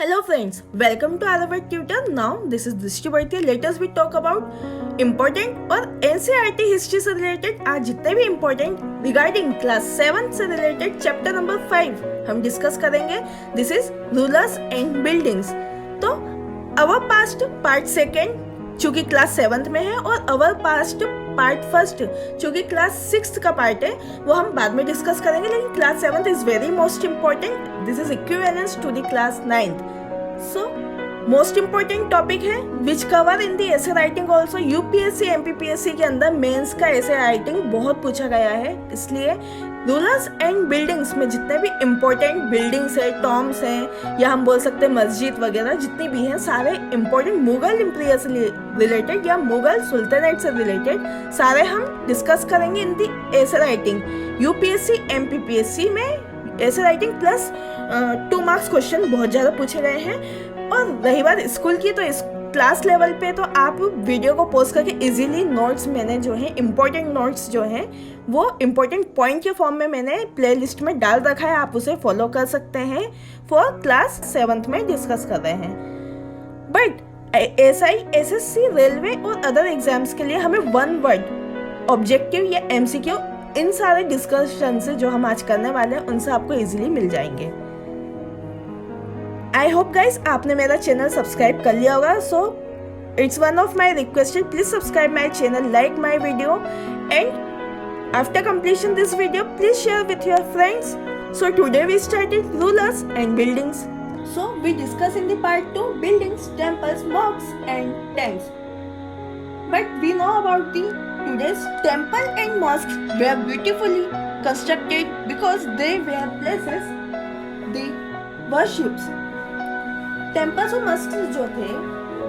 Hello friends, welcome to Arabic Tutor. Now this is Drishti Bharti. Let us we talk about important और NCERT history से related आज जितने भी important regarding class 7 से related chapter number 5 हम discuss करेंगे. This is rulers and buildings. तो अवर past part second चूंकि क्लास 7 में है और अवर पास्ट पार्ट फर्स्ट चूंकि क्लास 6 का पार्ट है वो हम बाद में डिस्कस करेंगे, लेकिन class 7 is very most important. This is equivalence to the class 9th. So most important topic है विच कवर इन दी ऐसे राइटिंग ऑल्सो. यूपीएससी एमपीपीएससी के अंदर मेंस का ऐसे राइटिंग बहुत पूछा गया है, इसलिए रूलर्स एंड बिल्डिंग्स में जितने भी इम्पोर्टेंट बिल्डिंग्स है, टॉम्स हैं, या हम बोल सकते हैं मस्जिद वगैरह जितनी भी हैं, सारे इम्पोर्टेंट मुगल एम्पायर से रिलेटेड या मुगल सुल्तानेट से रिलेटेड सारे हम डिस्कस करेंगे इन दी ऐसे राइटिंग. यूपीएससी एमपीपीएससी में ऐसे राइटिंग प्लस 2 मार्क्स क्वेश्चन बहुत ज़्यादा पूछे गए हैं. और रही बात स्कूल की, तो इस क्लास लेवल पे तो आप वीडियो को पोस्ट करके इजीली नोट्स मैंने जो है इम्पोर्टेंट नोट्स जो हैं वो इम्पोर्टेंट पॉइंट के फॉर्म में मैंने प्लेलिस्ट में डाल रखा है, आप उसे फॉलो कर सकते हैं. फॉर क्लास 7 में डिस्कस कर रहे हैं. बट एसआई एसएससी रेलवे और अदर एग्जाम्स के लिए हमें 1 वर्ड ऑब्जेक्टिव या एमसीक्यू इन सारे डिस्कशन से जो हम आज करने वाले हैं उनसे आपको इजीली मिल जाएंगे. आई होप गाइज आपने मेरा चैनल सब्सक्राइब कर लिया होगा. So it's one of my requested, please subscribe my channel, like my video, and after completion this video please share with your friends. So today we started rulers and buildings. So we discuss in the part 2 buildings, temples, mosques and tanks. But we know about the today's temple and mosques were beautifully constructed because they were places the worships. Temples और मस्जिद जो थे,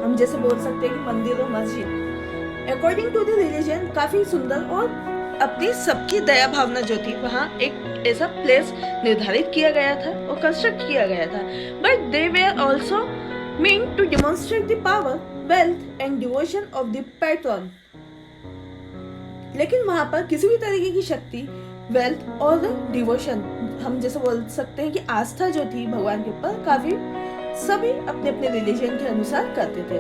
हम जैसे बोल सकते हैं कि मंदिर और मस्जिद अकॉर्डिंग टू द रिलीजन काफी सुंदर और अपनी सबकी दया भावना जो थी वहाँ एक ऐसा प्लेस निर्धारित किया गया था और कंस्ट्रक्ट किया गया था. But they were also meant to demonstrate the power, wealth and devotion of the patron. लेकिन वहाँ पर किसी भी तरीके की शक्ति, वेल्थ और डिवोशन, हम जैसे बोल सकते हैं कि आस्था जो थी भगवान के ऊपर, काफी सभी अपने अपने रिलीजन के अनुसार करते थे.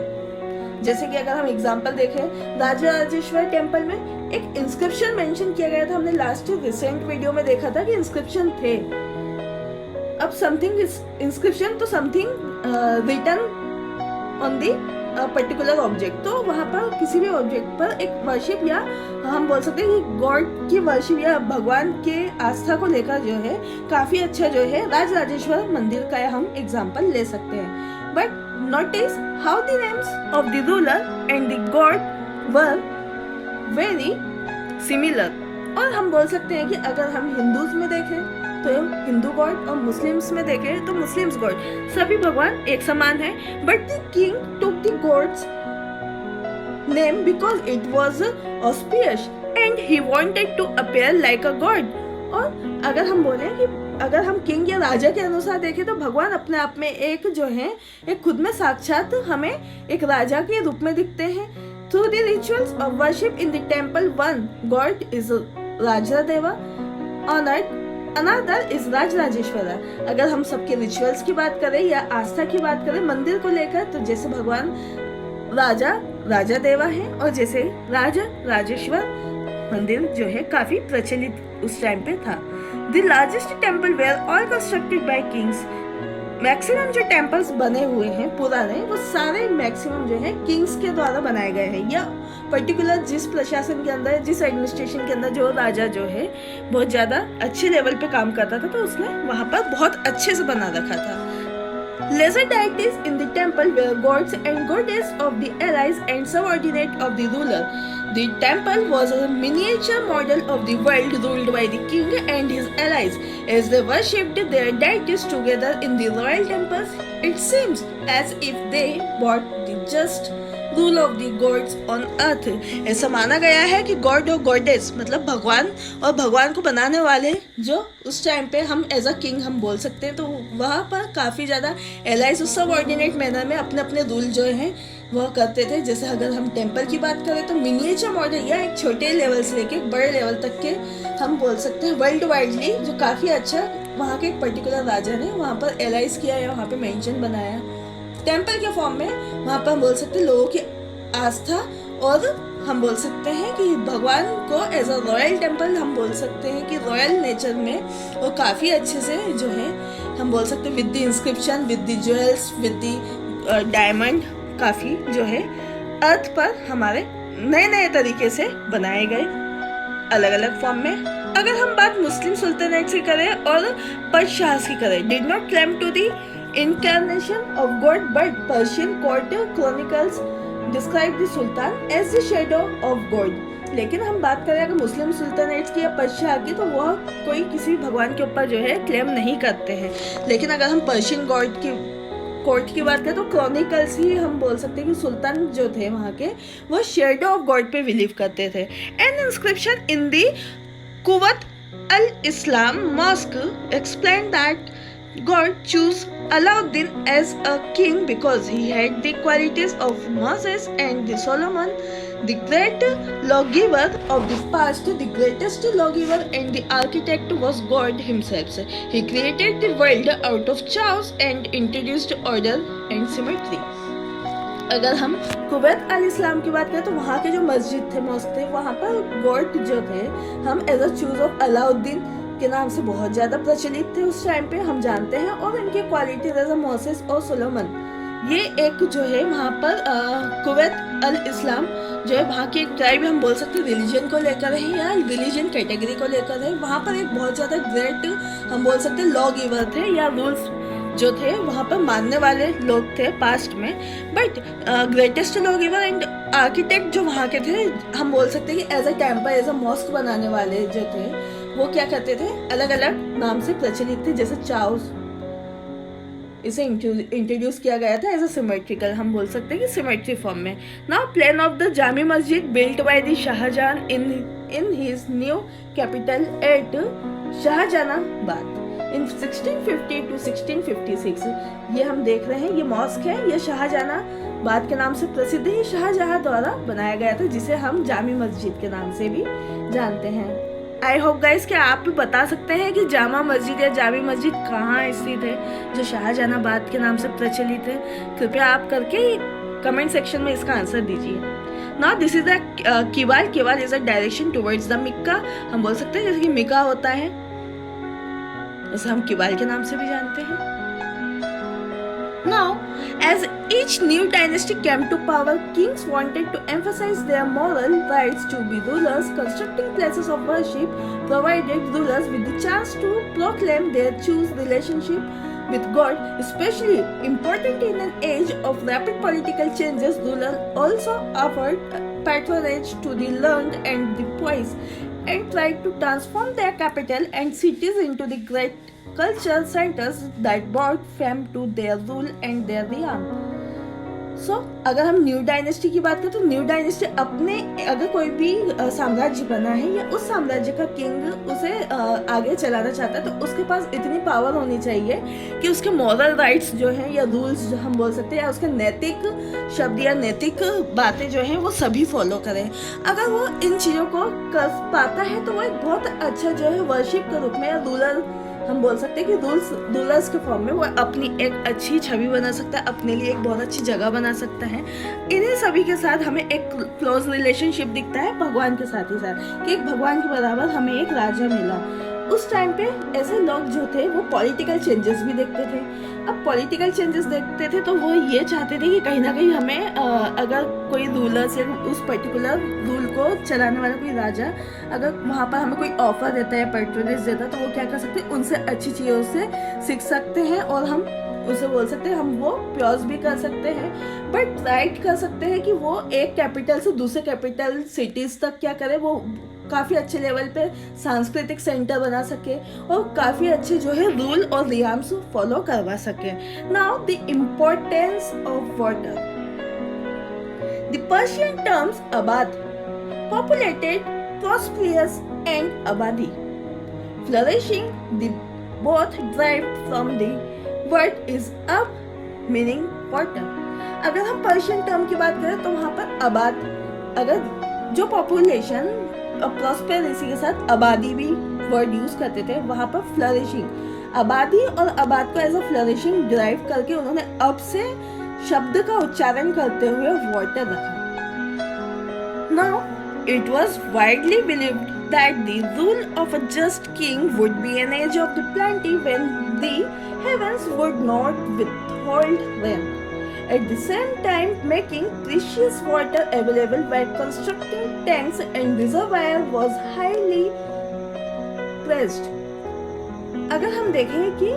जैसे कि अगर हम एग्जांपल देखें, राजा राजेश्वर टेम्पल में एक इंस्क्रिप्शन मेंशन किया गया था. हमने लास्ट रिसेंट वीडियो में देखा था कि इंस्क्रिप्शन थे. अब समथिंग इंस्क्रिप्शन तो something written on the particular object, तो वहाँ पर किसी भी ऑब्जेक्ट पर एक वर्शिप या हम बोल सकते हैं कि गॉड की वर्शिप या भगवान के आस्था को लेकर जो है काफी अच्छा जो है राजराजेश्वर मंदिर का हम एग्जांपल ले सकते हैं. But notice how the names of the ruler and the God were very similar. और हम बोल सकते हैं कि अगर हम हिंदूज में देखें तो हिंदू गॉड और मुस्लिम्स में देखें तो मुस्लिम्स गॉड, सभी भगवान एक समान है. But the king took the god's name because it was auspicious and he wanted to appear like a god. और अगर हम बोले कि अगर हम किंग या राजा के अनुसार देखें तो भगवान अपने आप में एक जो है एक खुद में साक्षात हमें एक राजा के रूप में दिखते हैं. Through the rituals of worship in the temple, one God is Rajadeva on earth, another is Rajarajeshwara. अगर हम सबके रिचुअल्स की बात करें या आस्था की बात करें मंदिर को लेकर, तो जैसे भगवान राजा देवा है और जैसे राजा राजेश्वर मंदिर जो है काफी प्रचलित उस टाइम पे था. The largest temple were all constructed by kings. Maximum जो टेम्पल्स बने हुए हैं पुराने वो सारे मैक्सिमम जो है किंग्स के द्वारा बनाए गए हैं, या पर्टिकुलर जिस प्रशासन के अंदर, जिस एडमिनिस्ट्रेशन के अंदर जो राजा जो है बहुत ज्यादा अच्छे लेवल पे काम करता था तो उसने वहां पर बहुत अच्छे से बना रखा था. Lesser deities in the temple were gods and goddesses of the allies and subordinate of the ruler. The temple was a miniature model of the world ruled by the king and his allies. As they worshipped their deities together in the royal temples, it seems as if they brought the just rule of the gods on earth. ऐसा माना गया है कि God और goddess मतलब भगवान और भगवान को बनाने वाले जो उस टाइम पे हम एज अ किंग हम बोल सकते हैं, तो वहाँ पर काफ़ी ज़्यादा एलाइज सबऑर्डिनेट मैनर में अपने अपने रूल जो हैं वह करते थे. जैसे अगर हम टेम्पल की बात करें तो मिनिएचर मॉडल या एक छोटे लेवल से लेके बड़े लेवल तक के हम बोल सकते हैं वर्ल्ड वाइडली जो काफ़ी अच्छा वहाँ के एक पर्टिकुलर राजा ने वहाँ पर एलाइज किया या वहाँ पे मेंशन बनाया टेम्पल के फॉर्म में। वहाँ पर हम बोल सकते हैं लोगों की आस्था, और हम बोल सकते हैं कि भगवान को एज अ रॉयल टेम्पल हम बोल सकते हैं कि रॉयल नेचर में वो काफ़ी अच्छे से जो है हम बोल सकते हैं with the inscription, with the jewels, with the diamond, काफ़ी जो है अर्थ पर हमारे नए नए तरीके से बनाए गए अलग अलग फॉर्म में। अगर हम बात मुस्लिम सुल्तानेट की करें और बादशाह की करें, did not claim to the incarnation of God, but Persian court chronicles describe the Sultan as the shadow of God। लेकिन हम बात करें अगर मुस्लिम सुल्तानेट्स की या बादशाह की, तो वह कोई किसी भगवान के ऊपर जो है क्लेम नहीं करते हैं। लेकिन अगर हम पर्शियन गॉड की कोर्ट की बात करें तो क्रॉनिकल्स ही हम बोल सकते हैं कि सुल्तान जो थे वहाँ के वो शेडो ऑफ गॉड पे बिलीव करते थे। An inscription in the Quwwat al Islam mosque explain that God chose Alauddin as a king because he had the qualities of Moses and the Solomon, the great lawgiver of the past. The greatest lawgiver and the architect was God himself. He created the world out of chaos and introduced order and symmetry। अगर हम Kuwait अल इस्लाम की बात करें तो वहाँ के जो मस्जिद थे, मॉस्क थे, वहाँ पर गॉड जो थे हम as a choose of Alauddin के नाम से बहुत ज़्यादा प्रचलित थे उस टाइम पे, हम जानते हैं। और इनके क्वालिटी जैसे मोसेस और सोलोमन, ये एक जो है वहाँ पर कुवैत अल इस्लाम जो है वहाँ की एक ट्राइब हम बोल सकते हैं रिलीजन को लेकर है या रिलीजन कैटेगरी को लेकर है। वहाँ पर एक बहुत ज़्यादा ग्रेट हम बोल सकते हैं लॉ गिवर थे या रूल्स जो थे वहाँ पर मानने वाले लोग थे पास्ट में। But greatest law giver and architect जो वहाँ के थे हम बोल सकते हैं कि as a temple, as a mosque बनाने वाले जो थे वो क्या करते थे, अलग अलग नाम से प्रचलित थे। जैसे चाउस, इसे इंट्रोड्यूस किया गया था एज अ सिमेट्रिकल, हम बोल सकते हैं कि सिमेट्री फॉर्म में। Now plan of the Jami Masjid built by the Shahjahan in his new capital at Shahjahanabad in 1650 to 1656। ये हम देख रहे हैं, ये मॉस्क है, ये शाहजहानाबाद के नाम से प्रसिद्ध है। शाहजहां द्वारा बनाया गया था, जिसे हम जामी मस्जिद के नाम से भी जानते हैं। आई होप गाइस कि आप बता सकते हैं कि जामा मस्जिद या जामी मस्जिद कहाँ स्थित है जो शाहजहानाबाद के नाम से प्रचलित है। कृपया आप करके कमेंट सेक्शन में इसका आंसर दीजिए। Now this is the qibla. Qibla is a direction towards the Mecca, हम बोल सकते हैं जैसे कि मिका होता है, जैसे हम किवाल के नाम से भी जानते हैं। Now, as each new dynasty came to power, kings wanted to emphasize their moral rights to be rulers. Constructing places of worship provided rulers with the chance to proclaim their true relationship with God. Especially important in an age of rapid political changes, rulers also offered patronage to the learned and the wise, and tried to transform their capital and cities into the great cultural centers that brought fame to their rule and their realm. So, अगर हम new dynasty की बात करें तो new dynasty अपने अगर कोई भी साम्राज्य बना है या उस साम्राज्य का किंग उसे आगे चलाना चाहता है तो उसके पास इतनी पावर होनी चाहिए कि उसके मॉरल राइट्स जो हैं या रूल्स जो हम बोल सकते हैं या उसके नैतिक शब्द या नैतिक बातें जो हैं वो सभी फॉलो करें। अगर वो इन चीज़ों को कर पाता है तो वो एक बहुत अच्छा जो है वर्शिप के रूप में या रूलर हम बोल सकते हैं कि रूलर्स के फॉर्म में वो अपनी एक अच्छी छवि बना सकता है, अपने लिए एक बहुत अच्छी जगह बना सकता है। इन्हीं सभी के साथ हमें एक क्लोज रिलेशनशिप दिखता है भगवान के साथ ही साथ कि एक भगवान के बराबर हमें एक राजा मिला। उस टाइम पे ऐसे लोग जो थे वो पॉलिटिकल चेंजेस भी देखते थे। अब पॉलिटिकल चेंजेस देखते थे तो वो ये चाहते थे कि कहीं ना कहीं हमें अगर कोई रूलर्स या उस पर्टिकुलर रूल को चलाने वाला कोई राजा अगर वहाँ पर हमें कोई ऑफर देता है, पैट्रोनेज देता है, तो वो क्या कर सकते हैं, उनसे अच्छी चीज़ों से सीख सकते हैं और हम उसे बोल सकते हैं हम वो प्योज भी कर सकते हैं, बट राइट कर सकते हैं कि वो एक कैपिटल से दूसरे कैपिटल सिटीज़ तक क्या करे, वो काफ़ी अच्छे लेवल पे सांस्कृतिक सेंटर बना सके और काफ़ी अच्छे जो है रूल और रियाम्स फॉलो करवा सके। Now the importance of water. The Persian terms आबाद, populated, prosperous and abadi, flourishing, the both derived from the word is ab meaning water। अगर हम पर्शियन टर्म की बात करें तो वहाँ पर आबाद, अगर जो पॉपुलेशन और प्रॉस्पेरेंसी के साथ आबादी भी वर्ड यूज करते थे, वहाँ पर फ्लरिशिंग आबादी और आबाद को एज अ फ्लरिशिंग डिराइव करके उन्होंने अब से शब्द का उच्चारण करते हुए वाटर रखा। Now, it was widely believed that the rule of a just king would be an age of the plenty when the heavens would not withhold rain. At the same time, making precious water available by constructing tanks and reservoirs was highly praised. अगर हम देखें कि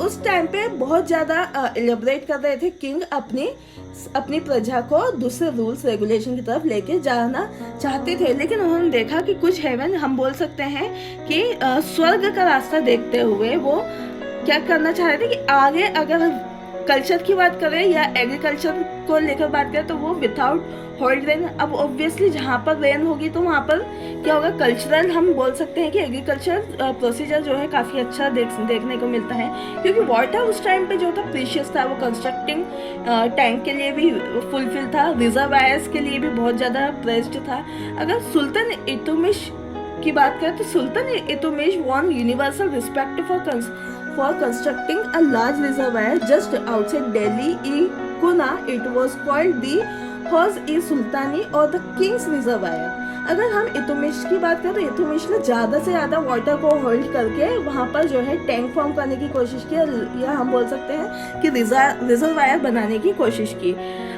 उस time पे बहुत ज़्यादा एलिब्रेट कर रहे थे किंग अपनी प्रजा को दूसरे रूल्स रेगुलेशन की तरफ लेके जाना चाहते थे, लेकिन उन्होंने देखा कि कुछ हेवन, हम बोल सकते हैं कि स्वर्ग का रास्ता देखते हुए वो क्या करना चाह रहे थे कि आगे अगर कल्चर की बात करें या एग्रीकल्चर को लेकर बात करें तो वो विदाउट होल्ड रेन। अब ऑब्वियसली जहाँ पर रेन होगी तो वहाँ पर क्या होगा, कल्चरल हम बोल सकते हैं कि एग्रीकल्चर प्रोसीजर जो है काफ़ी अच्छा देखने को मिलता है, क्योंकि वाटर उस टाइम पे जो था प्रीशियस था। वो कंस्ट्रक्टिंग टैंक के लिए भी फुलफिल था, रिजर्वायर्स के लिए भी बहुत ज़्यादा प्रेस्ड था। अगर सुल्तान इल्तुतमिश की बात करें तो सुल्तान Iltutmish won universal respect for constructing a large reservoir just outside Delhi, Kuna. It was called the Hawz-e-Sultani or the King's Reservoir. अगर हम इल्तुतमिश की बात करें तो इल्तुतमिश ने ज़्यादा से ज़्यादा वाटर को होल्ड करके वहाँ पर जो है टैंक फॉर्म करने की कोशिश की, या हम बोल सकते हैं कि रिजर्वायर बनाने की कोशिश की।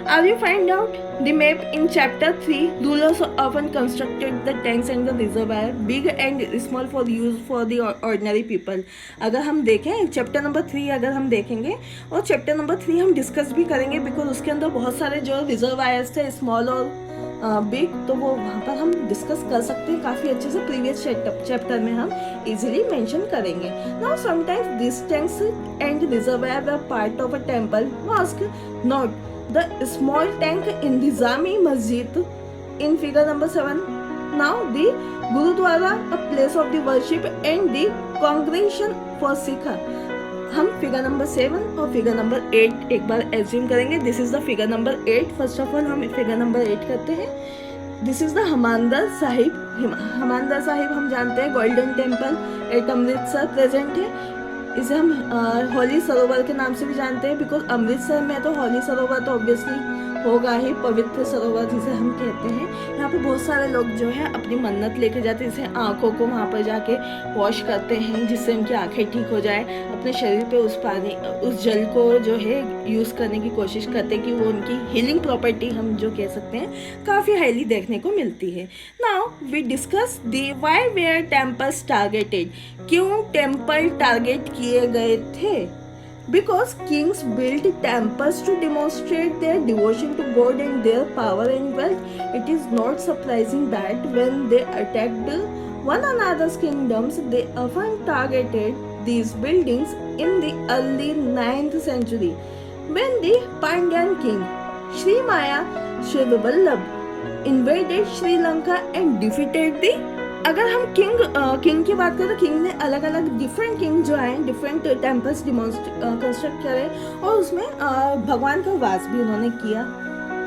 As we find out the map in chapter 3, rulers often constructed the tanks and the reservoir, big and small for use for the ordinary people. अगर हम देखें चैप्टर नंबर 3 अगर हम देखेंगे, और चैप्टर नंबर 3 हम डिस्कस भी करेंगे बिकॉज उसके अंदर बहुत सारे जो रिजर्वायर्स थे स्मॉल और बिग, तो वो वहाँ पर हम डिस्कस कर सकते हैं काफ़ी अच्छे से। प्रीवियस चैप्टर में हम इजीली मेंशन करेंगे। Now sometimes this tanks and reservoir were part of a temple mosque, not the small tank in the Jami Masjid in figure number 7. Now the Gurudwara, a place of the worship, and the congregation for Sikh. हम figure number 7 और figure number 8 एक बार assume करेंगे। This is the figure number 8। First of all हम figure number 8 करते हैं। This is the Harmandar Sahib. Harmandar Sahib हम जानते हैं golden temple at Amritsar present है। इसे हम हौली सरोवर के नाम से भी जानते हैं बिकॉज अमृतसर में तो हौली सरोवर तो ऑब्वियसली होगा ही, पवित्र सरोवर जिसे हम कहते हैं। यहाँ पे बहुत सारे लोग जो है अपनी मन्नत लेके जाते हैं, जैसे आँखों को वहाँ पर जाके वॉश करते हैं जिससे उनकी आँखें ठीक हो जाए। अपने शरीर पे उस जल को जो है यूज़ करने की कोशिश करते हैं कि वो उनकी हीलिंग प्रॉपर्टी हम जो कह सकते हैं काफ़ी हाईली देखने को मिलती है। Now we discuss the why were temples targeted. क्यों टेम्पल टारगेट किए गए थे? Because kings built temples to demonstrate their devotion to God and their power and wealth. It is not surprising that when they attacked one another's kingdoms, they often targeted these buildings in the early 9th century. When the Pandyan king Sri Maya Shivavallabh invaded Sri Lanka and defeated the, अगर हम king की बात करें तो king ने अलग अलग different king जो हैं डिफरेंट टेम्पल्स कंस्ट्रक्ट करे और उसमें भगवान का वास भी उन्होंने किया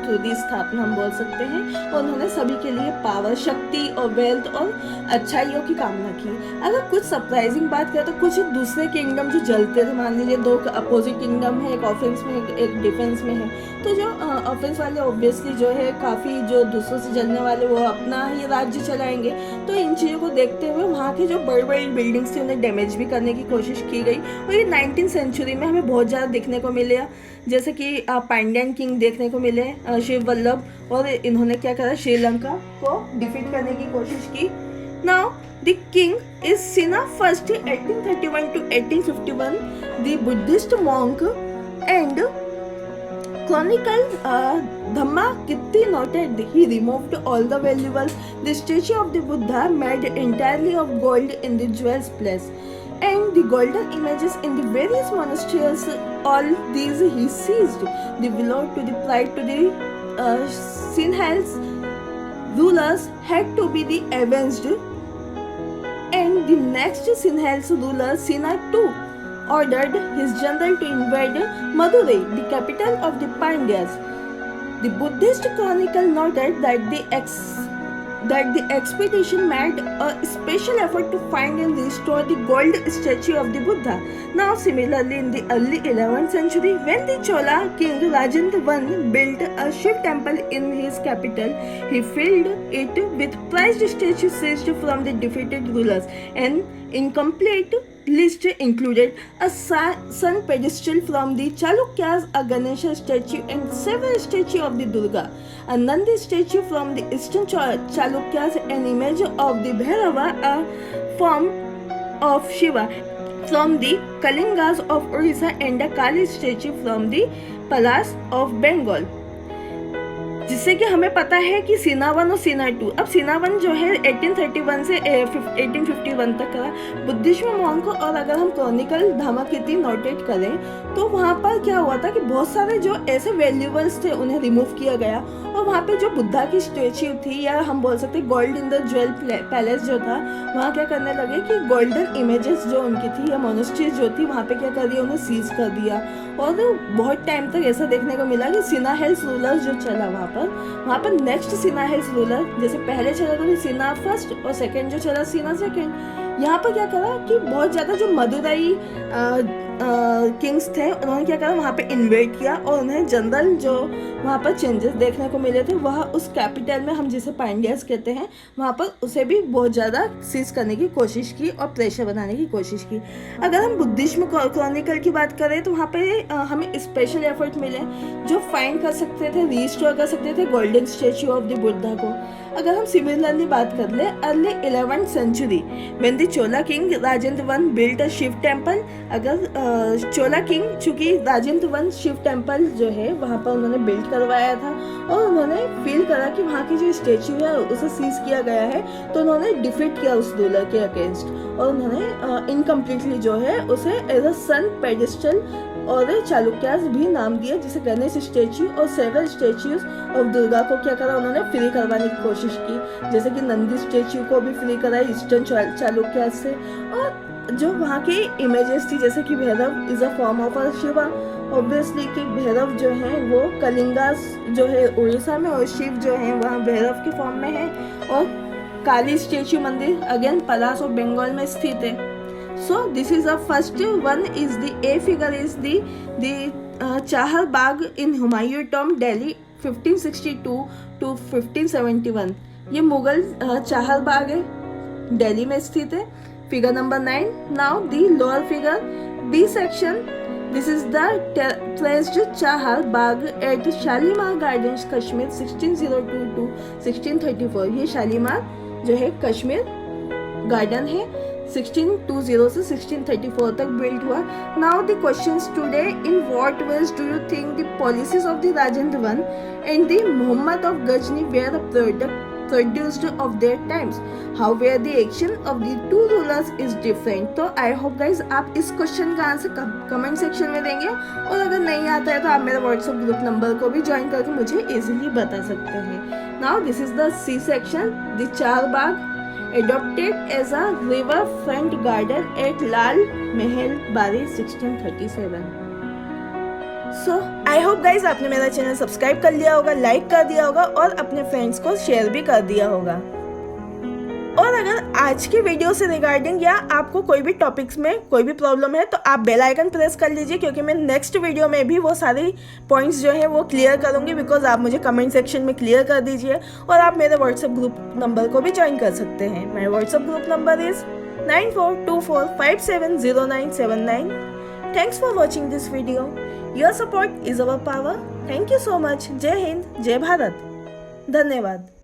थ्रू दी स्थापना हम बोल सकते हैं। और उन्होंने सभी के लिए पावर, शक्ति और वेल्थ और अच्छाइयों की कामना की। अगर कुछ सरप्राइजिंग बात करें तो कुछ दूसरे किंगडम जो जलते थे, मान लीजिए 2 अपोजिट किंगडम है, एक ऑफेंस में एक डिफेंस में है, तो जो ऑफेंस वाले ऑब्वियसली जो है काफ़ी जो दूसरों से जलने वाले वो अपना ही राज्य चलाएंगे। तो इन चीज़ों को देखते हुए वहाँ की जो बड़ी बड़ी बिल्डिंग्स थी उन्हें डैमेज भी करने की कोशिश की गई। और ये 19th सेंचुरी में हमें बहुत ज़्यादा देखने को मिले, जैसे कि पांड्यन किंग देखने को मिले शिव वल्लभ, और इन्होंने क्या करा, श्रीलंका को डिफीट करने की कोशिश की। नाउ द किंग इज सिना first 1831 to 1851, the Buddhist monk and chronicle Dhammakirti noted he removed all the valuables. The statue of the Buddha made entirely of gold in the jewels place, and the golden images in the various monasteries, all these he seized. The below to the pride to the Sinhal's rulers had to be the avenged, and the next Sinhal's ruler Sina too ordered his general to invade Madurai, the capital of the Pandyas. The Buddhist chronicle noted that the that the expedition made a special effort to find and restore the gold statue of the Buddha. Now, similarly, in the early 11th century, when the Chola king Rajendra I built a Shiv temple in his capital, he filled it with prized statues seized from the defeated rulers. An incomplete list included a sun pedestal from the Chalukyas, a Ganesha statue, and several statues of the Durga. A Nandi statue from the eastern Chalukyas, an image of the Bhairava, a form of Shiva from the Kalingas of Orissa, and a Kali statue from the Palas of Bengal. जिससे कि हमें पता है कि सीना 1 और सीना 2, अब सीना 1 जो है 1831 से 1851 तक का बुद्धिज्म मॉन्क, और अगर हम क्रॉनिकल धामाकृति नोटेट करें तो वहाँ पर क्या हुआ था कि बहुत सारे जो ऐसे वैल्यूएबल्स थे उन्हें रिमूव किया गया, और वहाँ पे जो बुद्धा की स्टैच्यू थी, या हम बोल सकते gold in the jewel palace जो था, वहाँ क्या करने लगे कि गोल्डन इमेजेस जो उनकी थी या मोनेस्ट्रीज जो थी वहाँ पे क्या कर दिया, उन्हें सीज कर दिया। और बहुत टाइम तक ऐसा देखने को मिला कि सिन्हा हिल्स रूलर जो चला वहाँ पर नेक्स्ट सिन्हा हिल्स रूलर, जैसे पहले चला था सिन्हा फर्स्ट और सेकंड जो चला सिन्हा सेकंड, यहाँ पर क्या करा कि बहुत ज़्यादा जो मदुराई किंग्स थे उन्होंने क्या करा, वहाँ पे इन्वेट किया और उन्हें जनरल जो वहाँ पर चेंजेस देखने को मिले थे, वह उस कैपिटल में हम जिसे पांड्यास कहते हैं वहाँ पर उसे भी बहुत ज़्यादा सीज करने की कोशिश की और प्रेशर बनाने की कोशिश की। अगर हम बुद्धिज्म क्रॉनिकल की बात करें तो वहाँ पे हमें स्पेशल एफर्ट मिले जो फाइंड कर सकते थे, रिस्टोर कर सकते थे golden statue of the Buddha को। अगर हम सिमिलरली बात कर ले early 11th century when the Chola king Rajendra I built a Shiva temple, अगर चोला किंग चूंकि राजेंद्र I शिव टेम्पल जो है वहाँ पर उन्होंने बिल्ड करवाया था और उन्होंने फील करा कि वहाँ की जो स्टैच्यू है उसे सीज किया गया है, तो उन्होंने डिफीट किया उस रूलर के अगेंस्ट और उन्होंने इनकम्प्लीटली जो है उसे एज अ सन पेडिस्टल और चालुक्यास भी नाम दिया, जिसे गणेश स्टैच्यू और सेवरल स्टैच्यूज ऑफ दुर्गा को क्या करा, उन्होंने फ्री करवाने की कोशिश की, जैसे कि नंदी स्टैच्यू को भी फ्री करा ईस्टर्न चालुक्यास से। और जो वहाँ की इमेजेस थी जैसे कि Bhairav is a form of a Shiva, obviously कि भैरव जो है वो कलिंगास जो है उड़ीसा में और शिव जो है वहाँ भैरव के फॉर्म में है, और काली स्टैच्यू मंदिर अगेन पलास ऑफ बंगाल में स्थित है। So this is the first one is the A figure is the Chahar Bagh in Humayun Tomb, Delhi 1562 to 1571। ये मुगल चाहर बाग है, दिल्ली में स्थित है। Figure number 9। Now the lower figure B section, this is the placed Chahar Bagh at Shalimar Gardens, Kashmir 1602 to 1634। ये शालीमार जो है Kashmir garden है 1620 से 1634 तक बिल्ड हुआ। Now the questions today, in what ways do you think the policies of the Rajendra I and the Mohammad of Ghazni were produced of their times? How were the action of the two rulers is different? तो I hope guys आप इस question का answer comment section में देंगे, और अगर नहीं आता है तो आप मेरे व्हाट्सएप ग्रुप नंबर को भी ज्वाइन करके मुझे इजीली बता सकते हैं। Now this is the C section, the Charbagh adopted as a riverfront garden at Lal Mahal Bari 1637। So I hope guys आपने मेरा चैनल सब्सक्राइब कर लिया होगा, लाइक कर दिया होगा और अपने फ्रेंड्स को शेयर भी कर दिया होगा। और अगर आज की वीडियो से रिगार्डिंग या आपको कोई भी टॉपिक्स में कोई भी प्रॉब्लम है तो आप बेल आइकन प्रेस कर लीजिए, क्योंकि मैं नेक्स्ट वीडियो में भी वो सारी पॉइंट्स जो है वो क्लियर करूँगी, बिकॉज आप मुझे कमेंट सेक्शन में क्लियर कर दीजिए। और आप मेरे व्हाट्सएप ग्रुप नंबर को भी ज्वाइन कर सकते हैं। मेरा WhatsApp group number is 9424570979। Thanks for watching this video. Your support is our power. Thank you so much. जय हिंद, जय भारत। धन्यवाद।